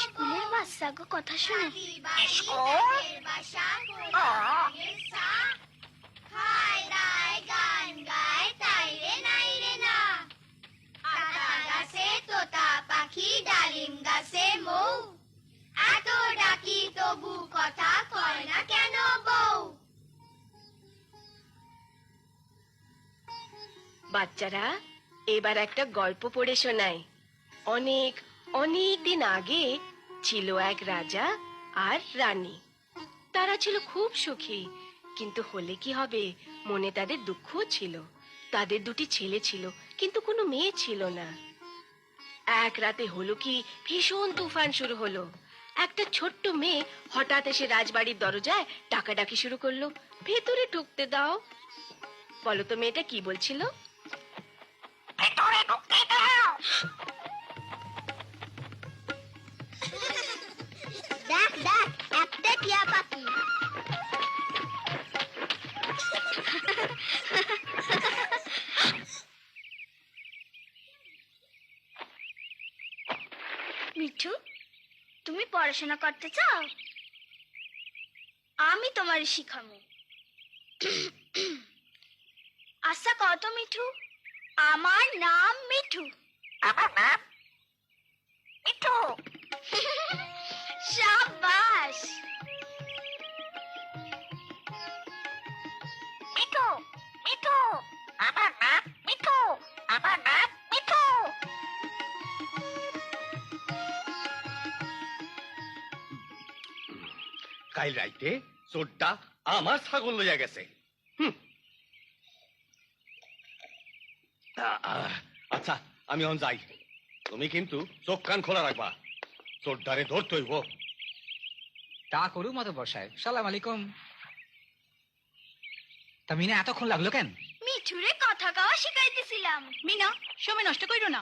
স্কুলের বাচ্চাগো কথা শুনে তোতা পাখি ডালিম গাছে মৌ এত ডাকি তবু কথা কয় না কেন বউ। বাচ্চারা এবার একটা গল্প পড়ে শোনাই। অনেক অনেক দিন আগে ছিল এক রাজা আর রানী। তারা ছিল খুব সুখী, কিন্তু হলে কি হবে, মনে তাদের দুঃখও ছিল। তাদের দুটি ছেলে ছিল, কিন্তু কোনো মেয়ে ছিল না। এক রাতে হলো কি, ভীষণ তুফান শুরু হলো। একটা ছোট্ট মেয়ে হঠাৎ এসে রাজবাড়ির দরজায় ডাকাডাকি শুরু করলো, ভেতরে ঢুকতে দাও। বলো তো মেয়েটা কি বলছিল? ভেতরে ঢুকতে দাও। দেখ দেখ একটা টিয়া পাখি। মিঠু, তুমি পড়াশোনা করতে চাও? আমি তোমার শিখাবো। আচ্ছা কত মিঠু? আমার নাম মিঠু। আমার নাম মিঠু। শাবাশ। মিঠু মিঠু, আমার নাম মিঠু, আমার নাম মিঠু। কাল রাইতে চোরটা আমার ছাগল লইয়া গেছে। আচ্ছা আমি এখন যাই, তুমি কিন্তু চোখ কান খোলা রাখবা, চোরটারে ধরতে হইব। তা করু মাতব্বর সাহেব। সালাম আলাইকুম। তা মিনা এতক্ষণ লাগলো কেন? মিঠুরে কথা কওয়া শিখাইতেছিলাম। মিনা, সময় নষ্ট কইরো না।